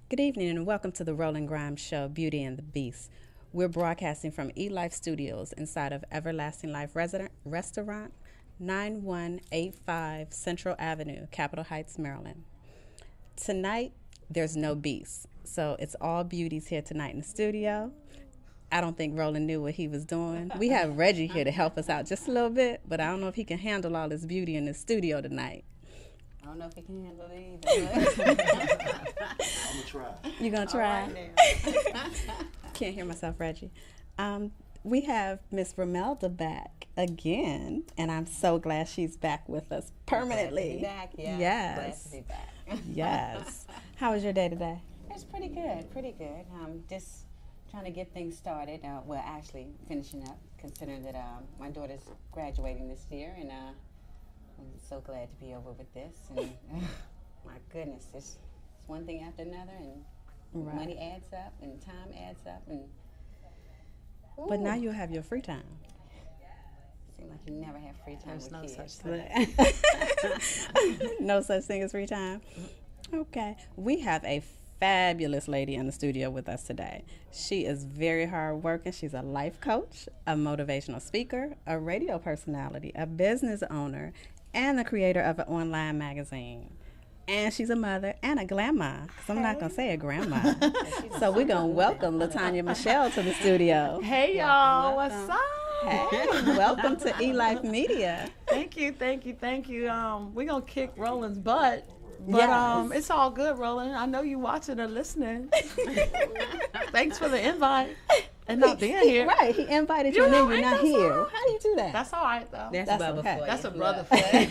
Good evening and welcome to the Roland Grimes Show, Beauty and the Beast. We're broadcasting from eLife Studios inside of Everlasting Life Restaurant, 9185 Central Avenue, Capitol Heights, Maryland. Tonight, there's no beast, so it's all beauties here tonight in the studio. I don't think Roland knew what he was doing. We have Reggie here to help us out just a little bit, but I don't know if he can handle all this beauty in the studio tonight. I don't know if he can handle it either. I'm gonna try. You gonna try? All right now. Can't hear myself, Reggie. We have Miss Romelda back again, and I'm so glad she's back with us permanently. Glad to be back, Yes. Glad to be back. Yes. How was your day today? It's pretty good, pretty good. Just trying to get things started. Well, actually finishing up, considering that my daughter's graduating this year, and I'm so glad to be over with this. And my goodness, it's one thing after another, and Right. money adds up, and time adds up, and But now you'll have your free time. seems like you never have free time There's with no kids. such thing. No such thing as free time. Okay. We have a fabulous lady in the studio with us today. She is very hard working. She's a life coach, a motivational speaker, a radio personality, a business owner, and the creator of an online magazine. And she's a mother and a grandma. Because I'm not going to say a grandma. So we're going to welcome LaTanya Michelle to the studio. Hey y'all, what's up? Hey, welcome to eLife Media. Thank you. We're gonna kick Roland's butt. But Yes. it's all good, Roland. I know you watching or listening. Thanks for the invite and not being here. Right, he invited You you and know, then you're ain't not that here. so? How do you do that? That's all right though. That's That's Bubba okay. for you. That's a Look. brother for you.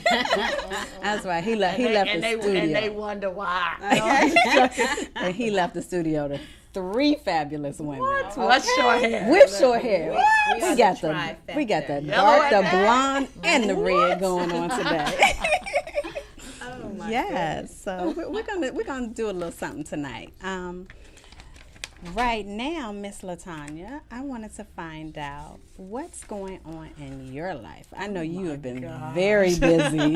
That's right. He left and the studio. and they wonder why. And he left the studio to three fabulous women. What? What's short hair? With short hair. We are got the we got the trifecta. Yellow dark, the and red. blonde, and the red going on today. Oh my Yes. So we're gonna do a little something tonight. Right now, Miss LaTanya, I wanted to find out what's going on in your life. I know you have been gosh. very busy.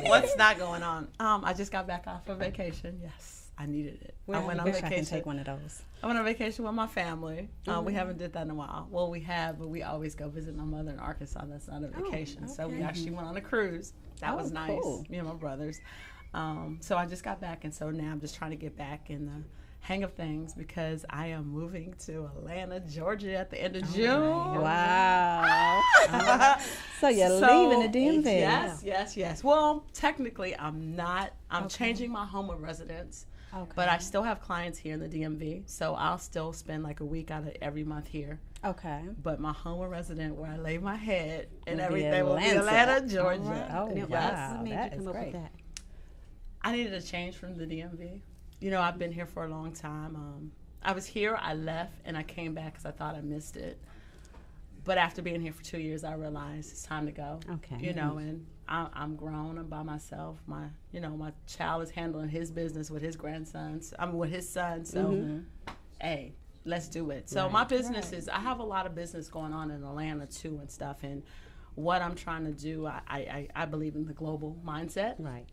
What's not going on? I just got back off of vacation. Yes, I needed it. I went on wish I can vacation. take one of those. I went on vacation with my family. We haven't did that in a while. Well, we have, but we always go visit my mother in Arkansas. That's not a vacation. So we actually went on a cruise. That was nice. Cool. Me and my brothers. So I just got back, and so now I'm just trying to get back in the hang of things because I am moving to Atlanta, Georgia at the end of June. Wow. So you're So, leaving the DMV. Yes. Well, technically, I'm not. I'm changing my home of residence. Okay. But I still have clients here in the DMV, so I'll still spend like a week out of every month here. Okay. But my home of resident, where I lay my head and Will be everything, will be Atlanta. Atlanta, Georgia. All right. Oh, Yes. wow. What made That you is come up great. with that? I needed a change from the DMV. You know, I've been here for a long time. I was here, I left, and I came back because I thought I missed it. But after being here for 2 years, I realized it's time to go. Okay. You know, and I'm grown. I'm by myself. My child is handling his business with his grandsons. I'm with his son. So, hey, let's do it. So my business is. I have a lot of business going on in Atlanta too and stuff. And what I'm trying to do, I believe in the global mindset. Right.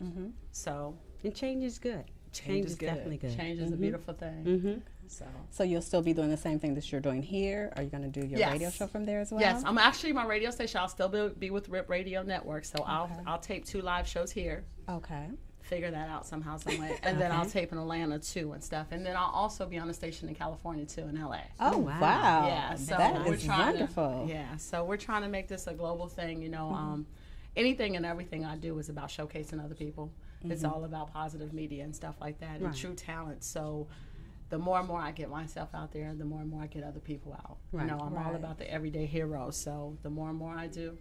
So And change is good. change is good. definitely good. Change is a beautiful thing. So. So you'll still be doing the same thing that you're doing here? Are you going to do your Yes. radio show from there as well? Yes, I'm actually my radio station. I'll still be with RIP Radio Network, so I'll tape 2 live shows here. Okay. Figure that out somehow, some way, and then I'll tape in Atlanta too and stuff, and then I'll also be on a station in California too, in LA. Oh, wow. wow. Yeah, so that we're is trying wonderful. to. Yeah, so we're trying to make this a global thing. You know, anything and everything I do is about showcasing other people. It's all about positive media and stuff like that, and Right. true talent. So. The more and more I get myself out there, the more and more I get other people out. Right. You know, I'm all Right. about the everyday hero. So the more and more I do,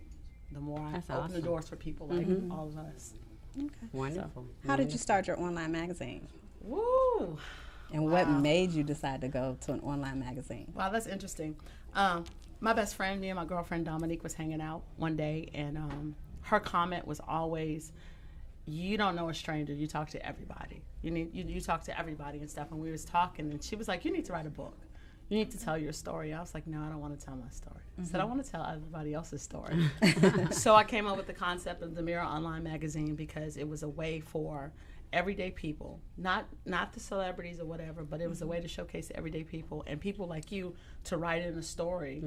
the more I That's open the awesome. doors for people like all of us. Wonderful. How did you start your online magazine? Woo! And what made you decide to go to an online magazine? Wow, that's interesting. My best friend, me and my girlfriend Dominique was hanging out one day, and her comment was always, "You don't know a stranger. You talk to everybody. You talk to everybody and stuff." And we was talking, and she was like, "You need to write a book. you need to tell your story. I was like, no, I don't want to tell my story. I said, I want to tell everybody else's story. So I came up with the concept of the Mirror Online magazine because it was a way for everyday people, not the celebrities or whatever, but it was a way to showcase everyday people and people like you to write in a story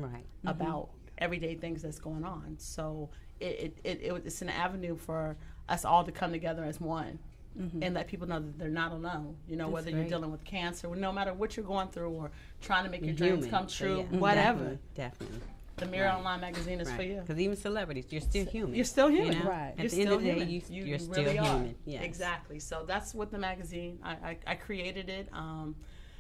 about everyday things that's going on. So it's an avenue for us all to come together as one. And let people know that they're not alone. You know, whether you're dealing with cancer, no matter what you're going through, or trying to make your dreams come true, whatever. Definitely. The Mirror Online magazine is for you. Because even celebrities, you're still human. You're still human. You know? Right. At the end of the day, you're still really human. Yes. Exactly. So that's what the magazine, I created it.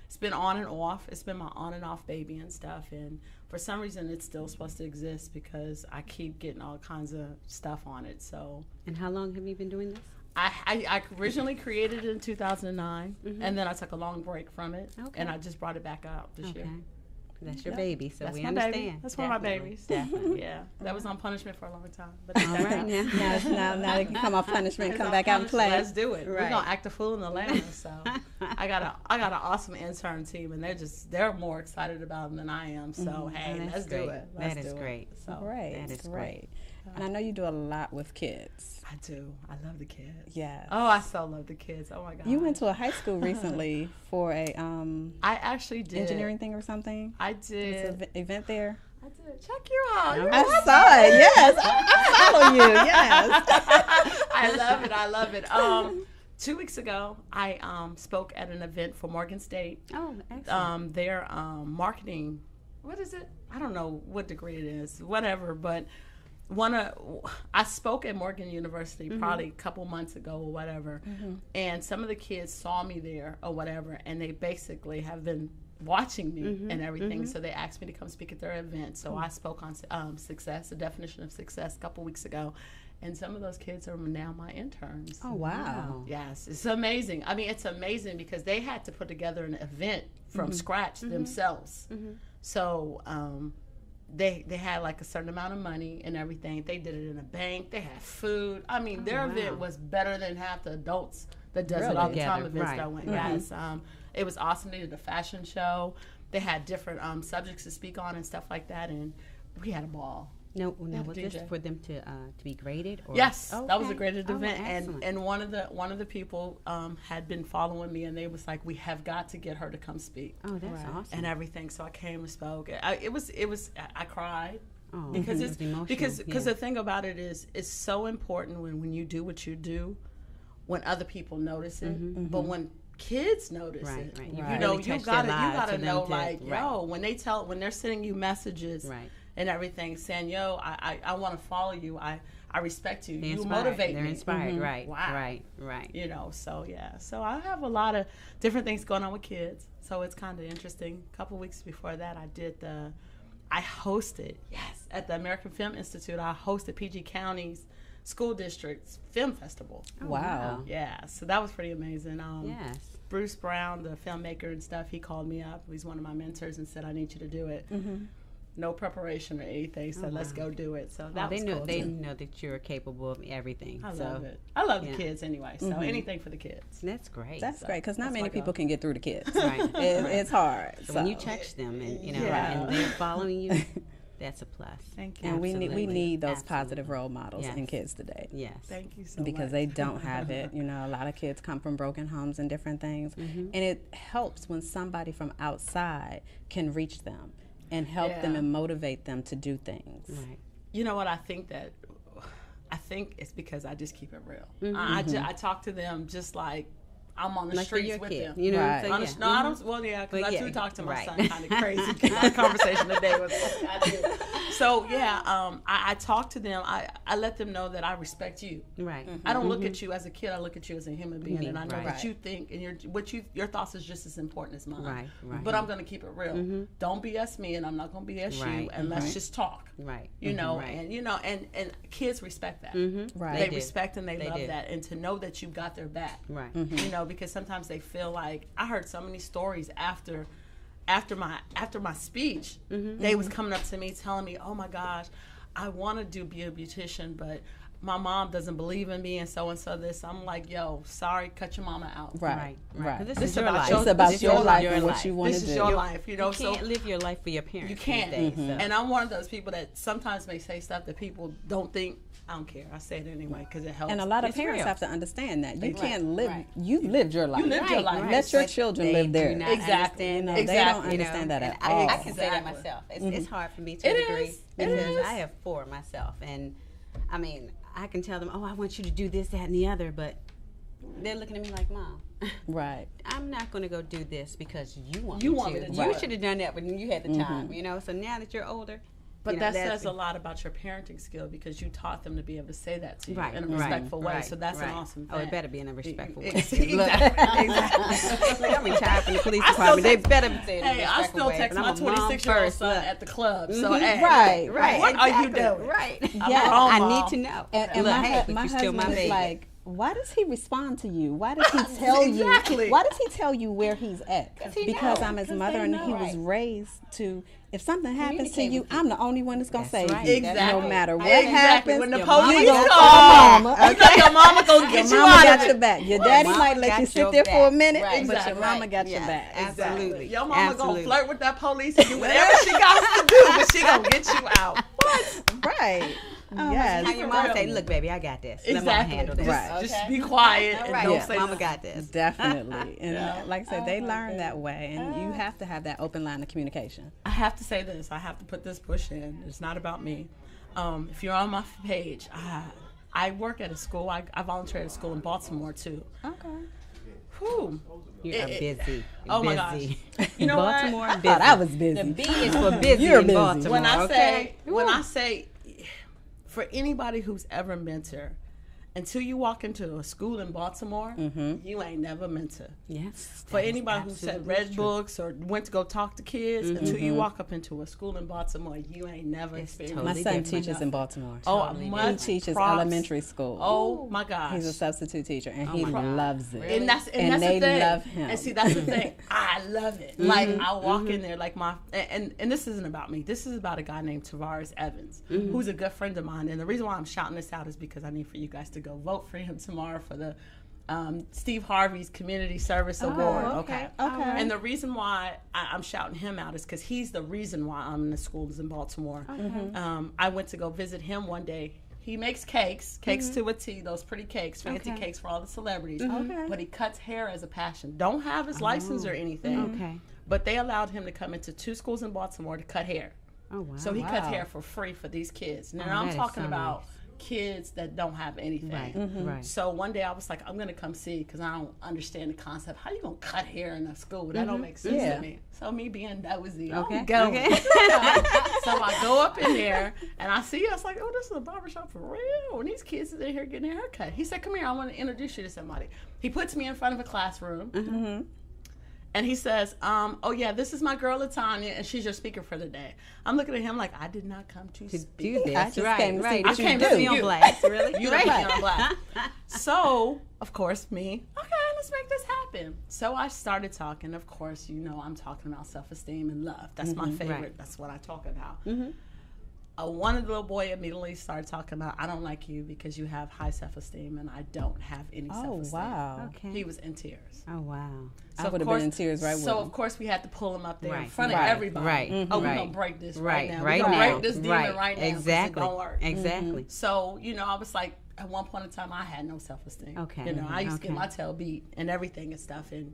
It's been on and off. It's been my on and off baby and stuff. And for some reason, it's still supposed to exist because I keep getting all kinds of stuff on it. So. And how long have you been doing this? I originally created it in 2009, and then I took a long break from it, and I just brought it back out this year. That's your baby, so that's we my understand. Baby. That's one of my babies. Definitely. Yeah, that was on punishment for a long time. But all right now they can come off punishment and come back out and play. Let's do it. Right. We're gonna act a fool in Atlanta. So I got an awesome intern team, and they're more excited about them than I am. So hey, let's do it. That is great. So great. That is great. And I know you do a lot with kids. I do. I love the kids. Yes. Oh, I so love the kids. Oh my God. You went to a high school recently for a I actually did engineering thing or something. I did. It was an event there. I did. Check you out. I saw it. Yes, I follow you. Yes. I love it. 2 weeks ago, I spoke at an event for Morgan State. Oh, excellent. Their marketing. What is it? I don't know what degree it is. Whatever, but. I spoke at Morgan University probably a couple months ago or whatever, and some of the kids saw me there or whatever, and they basically have been watching me and everything, so they asked me to come speak at their event. So I spoke on success, the definition of success, a couple weeks ago, and some of those kids are now my interns. Oh, wow. Yes, it's amazing. I mean, it's amazing because they had to put together an event from scratch themselves. So They had like a certain amount of money and everything. They did it in a bank. They had food. I mean, their event was better than half the adults that does it all the time events that went. Yes, it was awesome. They did a fashion show. They had different subjects to speak on and stuff like that, and we had a ball. No, was this for them to be graded? Or? Yes, that was a graded event, excellent. and one of the people had been following me, and they was like, "We have got to get her to come speak." Oh, that's awesome. And everything. So I came and spoke. I cried because it's emotional. Because the thing about it is, it's so important when you do what you do, when other people notice it, but when kids notice it, you know, you gotta know, like, yo, when they're sending you messages. And everything, saying, yo, I want to follow you. I respect you. You motivate me. They're inspired, Wow. Right. You know, so yeah. So I have a lot of different things going on with kids. So it's kind of interesting. A couple weeks before that, I hosted, at the American Film Institute, I hosted PG County's school district's film festival. Oh, wow. Yeah, so that was pretty amazing. Yes. Bruce Brown, the filmmaker and stuff, he called me up. He's one of my mentors and said, I need you to do it. No preparation or anything, so let's go do it. So that was cool. They know that you're capable of everything. I love it. I love the kids anyway, so anything for the kids. That's great. That's great, because not many people can get through the kids. It's hard. So when you touch them and and they're following you, that's a plus. Thank you. And we need those positive role models in kids today. Yes. Thank you so much. Because they don't have it. You know, a lot of kids come from broken homes and different things. And it helps when somebody from outside can reach them and help them and motivate them to do things. Right. You know what? I think it's because I just keep it real. I talk to them just like I'm on the streets with them. You know, right. No, I don't. Well, yeah, because I do talk to my son kind of crazy. Our conversation today was. I do. So yeah, I talk to them. I let them know that I respect you. Right. I don't look at you as a kid. I look at you as a human being, and I know what you think, and your thoughts is just as important as mine. Right. But I'm going to keep it real. Don't BS me, and I'm not going to BS you, and let's just talk. Right. You know, and and kids respect that. Right. They respect and they love that, and to know that you got their back. Right. You know, because sometimes they feel like I heard so many stories after my speech. They was coming up to me telling me, "Oh my gosh, I want to be a beautician, but my mom doesn't believe in me and so this. I'm like, yo, sorry, cut your mama out. Right. 'Cause this This is your about life. your- It's about this your is life your and what life. you want to This do. is your life, You so can't live your life for your parents. you can't. these days, so. And I'm one of those people that sometimes may say stuff that people don't think. I don't care. I say it anyway because it helps. And a lot of It's parents real. have to understand that. You Right, can't live, right. you've lived your life. You lived your life. Let your But children they live do theirs. not Exactly. understand that. They don't Exactly. understand that And at I all. can say that Exactly. myself. It's hard for me to It a degree is. It because is. I have 4 myself, and I mean, I can tell them, "Oh, I want you to do this, that, and the other," but they're looking at me like, "Mom, Right. I'm not going to go do this because you want You me want to. me to You do it. should have done that when you had the time, you know. So now that you're older, But you know, that that's- says a lot about your parenting skill because you taught them to be able to say that to you Right, in a right, respectful way. right, So that's an right. awesome Oh, thing. it better be in a respectful way. Exactly. Look, exactly. I'm retired from the police I still department. They text- better say it in a Hey, I respectful still way, text but my I'm a mom 26-year-old first, son look. at the club. So, Mhm. hey, Right. Right. what are you exactly, doing? Right. I'm Yeah. a grown I mom. need to know. And Look, my, hey, my but you still my husband is baby. like, why does he respond to you? Why does he tell Exactly. you? Why does he tell you where he's at? 'Cause he Because know. I'm his 'Cause mother, they and know. he was Right. raised to. If something happens to Communicate you, with people. I'm the only one that's gonna That's save right. you. Exactly. No matter what Exactly. happens, When the your mama police gonna call, call mama. okay, your mama gonna get Your you mama out got of your it. back. Your daddy Mama might let got you sit your there for a back. minute, Right. but your Exactly. mama got your Yes. back. Absolutely. Your mama Absolutely. gonna flirt with that police and do whatever she got to do, but she gonna get you out. Right. Yes. How your mom say, "Look, baby, I got this. Let mama Exactly. handle this." Right. Just Okay. be quiet All and right. don't Yeah. say Mama nothing. got this. Definitely. And Yeah. like I said, they learn that way, and you have to have that open line of communication. I have to say this. I have to put this push in. It's not about me. If you're on my page, I work at a school. I volunteer at a school in Baltimore too. Okay. Whew. You are busy. Oh my Busy. gosh. You know Baltimore, what? I thought I was The busy. B is for busy You're in busy. Baltimore. When I okay? say, for anybody who's ever mentor, until you walk into a school in Baltimore, you ain't never mentor. Yes. For anybody who said read books or went to go talk to kids, until you walk up into a school in Baltimore, you ain't never It's experienced. My totally son different. teaches in Baltimore. Oh, Totally He much teaches props. elementary school. Oh my gosh. He's a substitute teacher, and he my God. loves it. And that's And that's they the thing. love him. And see, that's the thing. I love it. Like I walk in there, like and this isn't about me. This is about a guy named Tavares Evans, who's a good friend of mine. And the reason why I'm shouting this out is because I need for you guys to go vote for him tomorrow for the Steve Harvey's Community Service Award. okay. And the reason why I'm shouting him out is because he's the reason why I'm in the schools in Baltimore. I went to go visit him one day. He makes cakes to a T, those pretty cakes, fancy cakes for all the celebrities. But he cuts hair as a passion. Don't have his license or anything. Okay. But they allowed him to come into 2 schools in Baltimore to cut hair. Oh wow. So he cuts Wow. hair for free for these kids. Now that I'm is talking so about nice. kids that don't have anything. Right. Right. So one day I was like, I'm gonna come see because I don't understand the concept. How you gonna cut hair in a school? That don't make sense Yeah. to me. So me being nosy, Okay. I'm going. Okay. So I go up in there and I see us like, oh, this is a barbershop for real. And these kids is in here getting their haircut. He said, come here, I want to introduce you to somebody. He puts me in front of a classroom. And he says, oh yeah, this is my girl Latanya, and she's your speaker for the day. I'm looking at him like, I did not come to To speak. do this. I just right. came to see right. what you came do. to see on you. blast, really? You don't put me on blast. So, of course, me, okay, let's make this happen. So I started talking. Of course, you know, I'm talking about self-esteem and love. That's my favorite. Right. That's what I talk about. One of the little boy immediately started talking about, I don't like you because you have high self-esteem and I don't have any Oh, self-esteem. wow. Okay. He was in tears. Oh wow. I of would have course- been in tears right with So him. of course we had to pull him up there in Right. front Right. of everybody. Right. Oh, we're Right. gonna break this Right. right now. Right we're gonna now. break this demon right now. 'Cause Exactly. It don't work. Exactly. So, you know, I was like, at one point in time, I had no self-esteem. Okay. You know, I used to get Okay. my tail beat and everything and stuff. And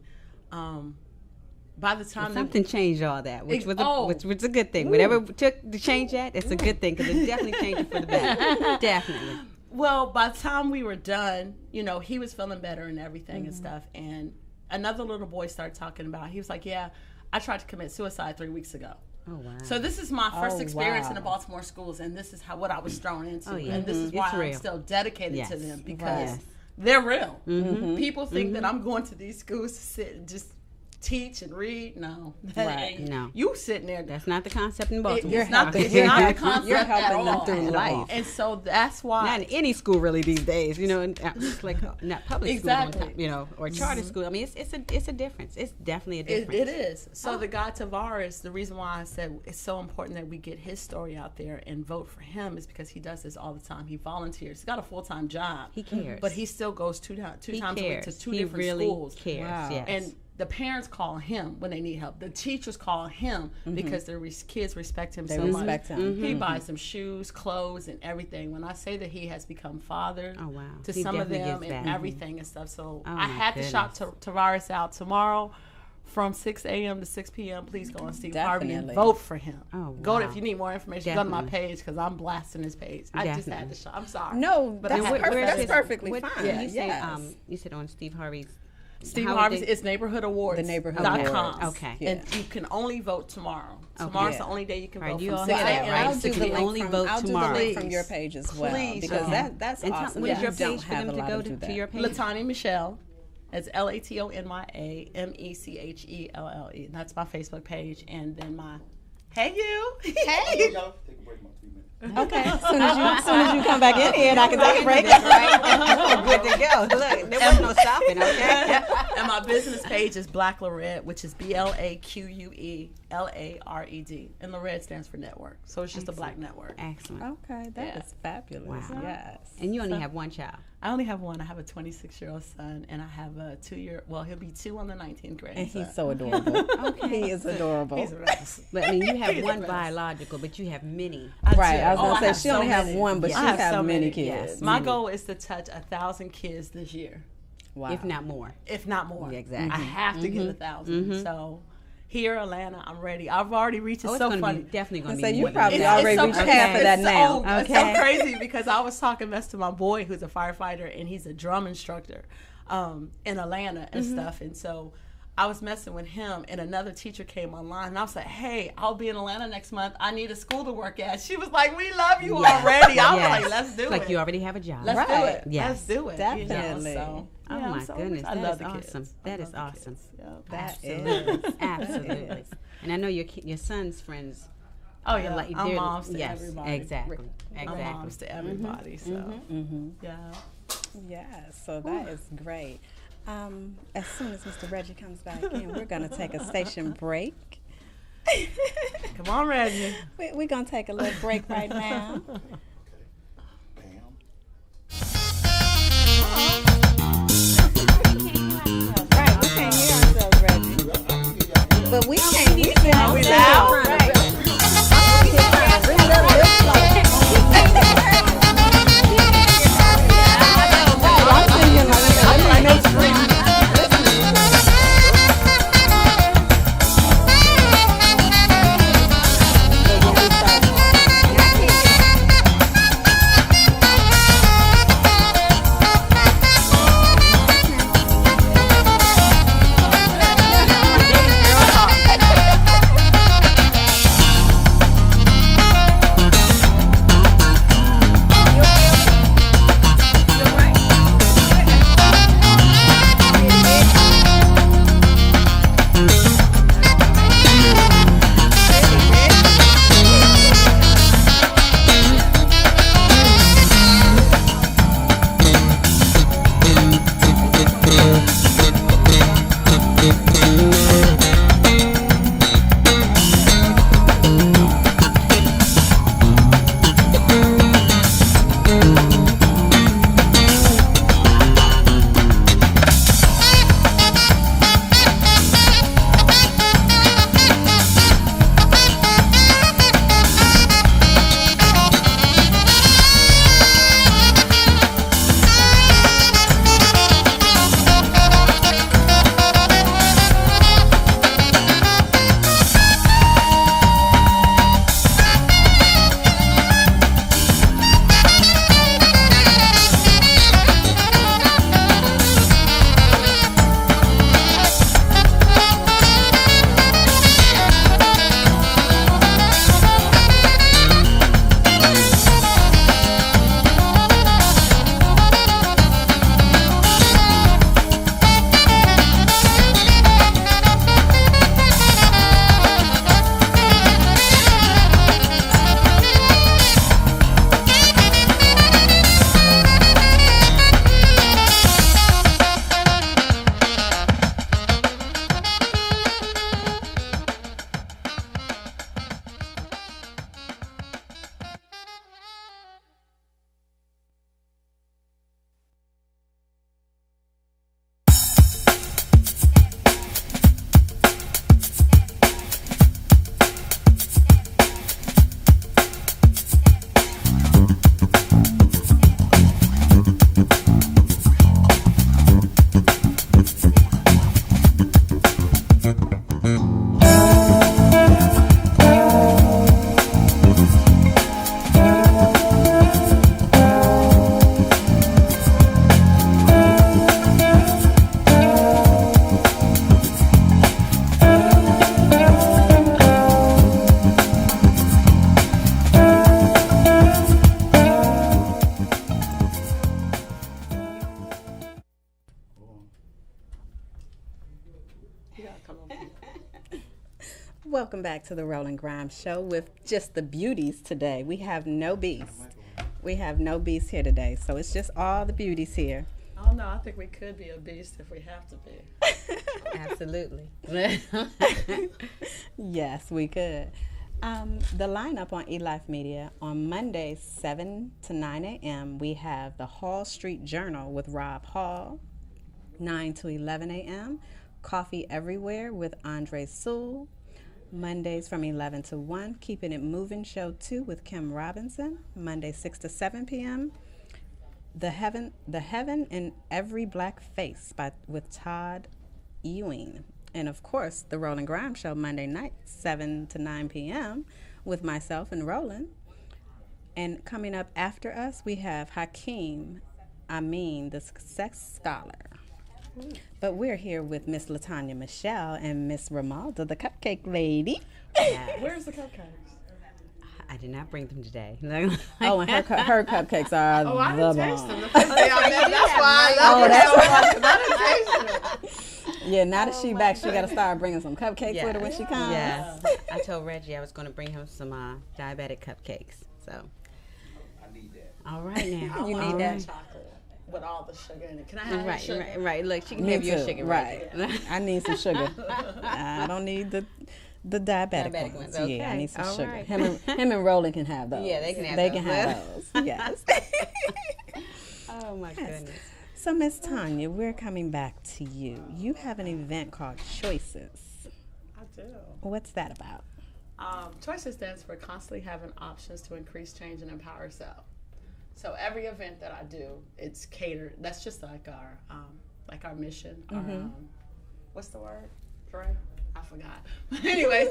by the time Something changed all that, which Ex- was oh. which was a good thing. Whatever it took to change that, it's a good thing because it definitely changed it for the better. Definitely. Well, by the time we were done, you know, he was feeling better and everything and stuff. And another little boy started talking about, he was like, yeah, I tried to commit suicide 3 weeks ago. Oh wow. So this is my first Oh, experience in wow. the Baltimore schools, and this is what I was thrown into. Oh, yeah. And this is why It's I'm real. still dedicated Yes. to them because Yes. they're real. People think that I'm going to these schools to sit and just teach and read. No, Right. No. You sitting there. That's not the concept in Baltimore. You're It's not the helping. concept You're at helping them all. through At life. all. And so that's why. Not in any school really these days, you know, and it's like not public Exactly. school, you know, or charter school. I mean, it's a difference. It's definitely a difference. It is. So the guy Tavares, the reason why I said it's so important that we get his story out there and vote for him is because he does this all the time. He volunteers. He's got a full-time job. He cares. But he still goes two times a week to two he different really schools. cares. Wow. Yes. And the parents call him when they need help. The teachers call him because their kids respect him They so respect much. him. He buys them shoes, clothes, and everything. When I say that he has become father Oh, wow. to He some of definitely them gives and back. everything and stuff. So Oh, I my had to shout goodness. Tavares out tomorrow from 6 a.m. to 6 p.m. Please go on Steve Harvey and Definitely. vote for him. Oh, Go to, wow. if you need more information, go to my Definitely. page because I'm blasting his page. I just had Definitely. to shout. I'm sorry. No, But that's, I had to perfect. say That's that. perfectly What- fine. You say Yes. you said on Steve Harvey's. Steve how would Harvey's they- it's Neighborhood Awards. The Neighborhood .com. Awards. Okay. Yeah. And you can only vote tomorrow. Okay. Tomorrow's Yeah. the only day you can Right, vote you from all 6 have that, a.m. right? I'll So do you the can link only from, vote I'll do tomorrow. the link from Please. your page as well Please. because Okay. that's And awesome. what is You your don't page for have them a to lot go do to that. your page? Latanya Michelle. It's LATONYA That's my Facebook page. And then my, hey you. Hey, Hey. y'all. Take a break in about 3 minutes. Okay, as soon as you come back in here, and I can take a break. Good to go. Look, there was no stopping. Okay. And my business page is Black Lared, which is BLAQUELARED. And Lared stands for network. So it's just a black network. Excellent. Okay, that is Yeah. fabulous. Wow. Yes. And you only have one child. I only have one. I have a 26-year-old son, and I have a 2-year. Well, he'll be 2 on the 19th grade. And he's so adorable. He is adorable. He's a mess. But I mean, you have He's one a mess. biological, but you have many. Right, I was Oh, gonna say have she only so have many. one, but Yes. she I have have so many many. kids. Yes. My goal is to touch 1,000 kids this year, Wow. If not more. if not more. Yeah, exactly. I have to get 1,000. So here, Atlanta, I'm ready. I've already reached. It's Oh, it's so gonna funny. be definitely going to So be you more than probably that. already reached half of that now. It's so crazy because I was talking mess to my boy who's a firefighter and he's a drum instructor in Atlanta and stuff. And so I was messing with him and another teacher came online and I was like, hey, I'll be in Atlanta next month. I need a school to work at. She was like, we love you Yes. already. I was Yes. like, let's do Like it. you already have a job. Let's do Right. it. Yes. Let's do it. Definitely. So, Oh yeah, my I'm so goodness, I that love is the kids. awesome. That I is love the awesome. kids. Yeah. That Absolutely. is. Absolutely. And I know your son's friends. Oh yeah, like, I'm they're- moms to yes, everybody. exactly. I'm Exactly. moms to everybody. So yeah. Yeah, so that is great. As soon as Mr. Reggie comes back in, we're going to take a station break. Come on, Reggie. We're going to take a little break right now. Bam. Right, we can't hear ourselves, Reggie. But we can't hear ourselves. We loud? Right. Bring it up, lips like- Right, I'm thinking like, let me make sure. You gotta come over. Welcome back to the Roland Grimes Show with just the beauties today. We have no beasts. We have no beasts here today, so it's just all the beauties here. Oh no, I think we could be a beast if we have to be. Absolutely. Yes, we could. The lineup on eLife Media on Mondays 7 to 9 a.m. we have the Hall Street Journal with Rob Hall, 9 to 11 a.m. Coffee Everywhere with Andre Sewell. Mondays from 11 to 1, Keeping It Moving Show 2 with Kim Robinson. Monday 6 to 7 p.m. The Heaven in Every Black Face with Todd Ewing. And of course, the Roland Grimes Show Monday night, 7 to 9 p.m. with myself and Roland. And coming up after us, we have Hakeem Amin, the sex scholar. But we're here with Miss LaTanya Michelle and Miss Romalda, the cupcake lady. Where's the cupcakes? I did not bring them today. Oh, and her cupcakes are Oh, I the didn't taste bomb. them. The first day I met, that's why I didn't taste them. Yeah, now that she back, she got to start bringing some cupcakes with her when she comes. Yes. I told Reggie I was going to bring him some diabetic cupcakes. So. I need that. All right now. You I need want that. chocolate with all the sugar in it. Can I have Right, sugar? right. Look, she can Me have your too. sugar Right. right. I need some sugar. I don't need the diabetic Diabetic ones. ones, Yeah, I okay. need some All sugar. right. Him and Roland can have those. Yeah, they can have They those. can have those. Yes. Oh my goodness. So, Miss Tanya, we're coming back to you. You have an event called Choices. I do. What's that about? Choices stands for constantly having options to increase, change, and empower yourself. So every event that I do, it's catered. That's just like our mission. Our, what's the word, Dre? I forgot. Anyway,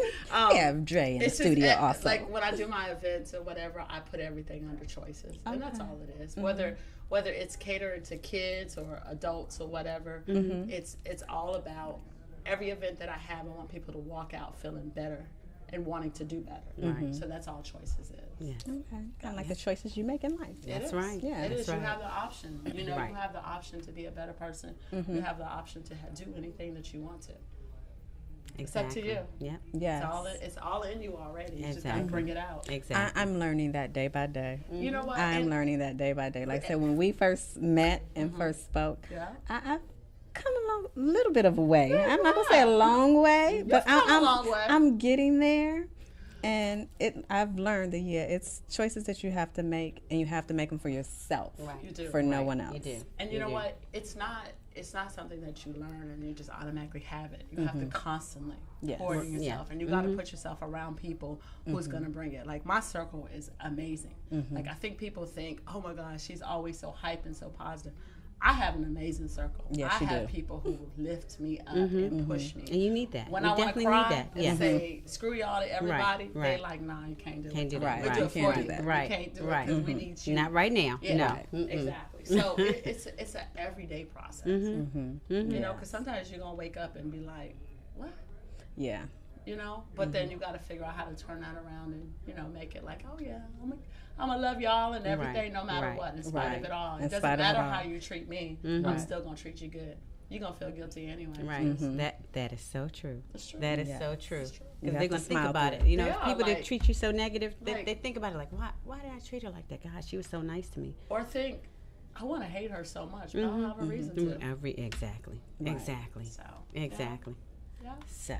We have Dre in the it's studio just, also. Like when I do my events or whatever, I put everything under choices, and that's all it is. Whether it's catered to kids or adults or whatever, it's all about every event that I have. I want people to walk out feeling better and wanting to do better. Right. So that's all choices is. Yeah. Okay. Kind of like the choices you make in life. It That's is. right. Yeah, It that's is. You right. have the option. You know, Right. you have the option to be a better person. You have the option to do anything that you want to. It's up to you. Yeah. Yes. It's all in you already. You just got to Exactly. bring it out. Exactly. I'm learning that day by day. You know what? I'm And- learning that day by day. Like I said, when we first met and first spoke, Yeah. I've come a little bit of a way. I'm not gonna say a long way, but come a long way. I'm getting there. And I've learned that it's choices that you have to make, and you have to make them for yourself, Right. You do. for no one else. You do. And you know what? It's not something that you learn and you just automatically have it. You have to constantly Yes. pour it in Yeah. yourself, and you got to put yourself around people who's going to bring it. Like my circle is amazing. Like I think people think, oh my gosh, she's always so hype and so positive. I have an amazing circle. Yes, I you have do. people who lift me up and push me. And you need that. When you I want to definitely cry need that. and Yeah. say screw y'all to everybody, right. they like, nah, you can't do Can't it. do that. Right. We'll Right. do You it can't for do you. that. Right. We can't do Right. it because we need you. Not right now. Yeah, No. exactly. So it's an everyday process. You know, because sometimes you're gonna wake up and be like, what? Yeah. You know, but then you got to figure out how to turn that around and make it like, oh yeah, I'm gonna love y'all and everything, no matter Right. what, in spite of it all. In It doesn't spite of it matter all. how you treat me. I'm still gonna treat you good. You're gonna feel guilty anyway. Right. That is so true. It's true. That is Yeah. so true. You Because have they're to gonna think smile about through it. You know, They are, people that like- treat you so negative, like- they think about it like, why did I treat her like that? God, she was so nice to me. Or think, I want to hate her so much, but I don't have a reason to. Exactly. Right. Exactly. So Exactly. yeah, So,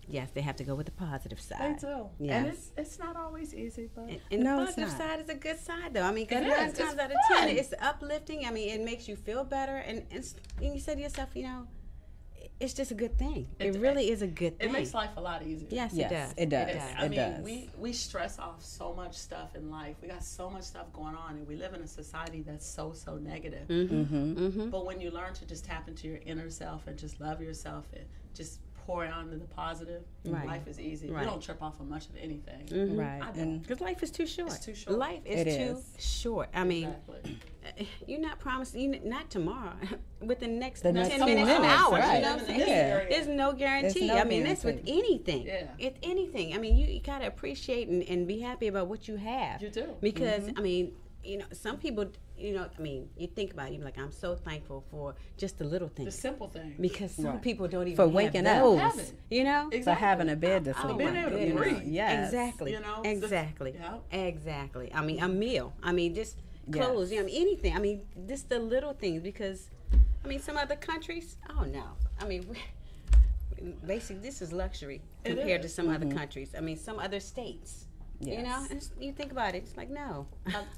yes, they have to go with the positive they side. do. Yes. And it's not always easy, but And No, the it's positive not. side is a good side, though. I mean, because It 9 is. times It's out of 10, fun. it's uplifting. I mean, it makes you feel better. And you say to yourself, it's just a good thing. It really is a good thing. it makes life a lot easier. Yes, Yes, it does. it does. It is. It I mean, does. we stress off so much stuff in life. We got so much stuff going on, and we live in a society that's so negative. But when you learn to just tap into your inner self and just love yourself and just pour out into the positive, Right. life is easy. Right. You don't trip off of much of anything. Right. I don't. And Because life is too short. It's too short. Life is It too is. short. I mean, Exactly. you're not promised, not tomorrow, within the next The 10 next minutes, few an minutes, hour. right. You know what I'm saying? Yeah. There's no guarantee. There's no I mean, that's with guarantee. anything. Yeah. It's anything. I mean, you got to appreciate and be happy about what you have. You do. Because, I mean, some people, I mean, you think about it, you're like, I'm so thankful for just the little The things. simple thing. Because some people don't even For have waking up. those, Have it. For having a bed to sleep being in. able to you know? breathe. Yes. Exactly. Exactly. Yeah. Exactly. I mean, a meal. I mean, just clothes. Yes. Anything. I mean, just the little things. Because, I mean, some other countries, oh no. I mean, basically, this is luxury compared to some other countries. I mean, some other states. Yes. And you think about it, it's like, no.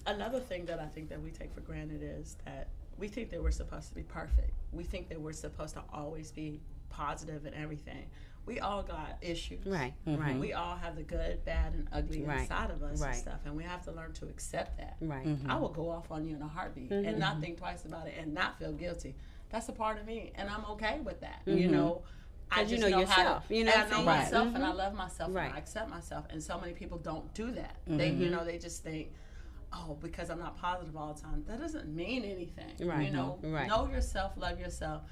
Another thing that I think that we take for granted is that we think that we're supposed to be perfect. We think that we're supposed to always be positive and everything. We all got issues. Right, right. We all have the good, bad, and ugly Right, inside of us right. and stuff, and we have to learn to accept that. Right. I will go off on you in a heartbeat and not think twice about it and not feel guilty. That's a part of me, and I'm okay with that. You know, I just you know how yourself, to, you know and what I know I'm saying? myself, and I love myself, Right. and I accept myself. And so many people don't do that. They, they just think, oh, because I'm not positive all the time, that doesn't mean anything. Right. You know, Right. know yourself, love yourself.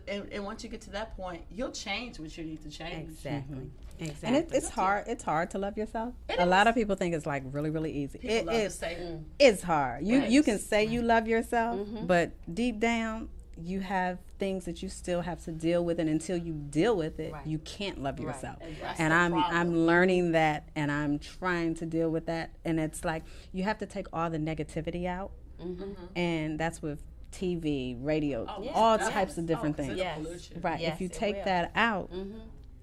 And once you get to that point, you'll change what you need to change. Exactly. Exactly. And it's hard. It's hard to love yourself. It A is. lot of people think it's like really, really easy. People love to say, It's hard. You Right. you can say you love yourself, but deep down you have things that you still have to deal with, and until you deal with it, Right. you can't love yourself. And that's And the I'm problem. learning that, and I'm trying to deal with that. And it's like you have to take all the negativity out, and that's with TV, radio, all types of different things. Yes. Pollution. Right. Yes, if you it take will. that out,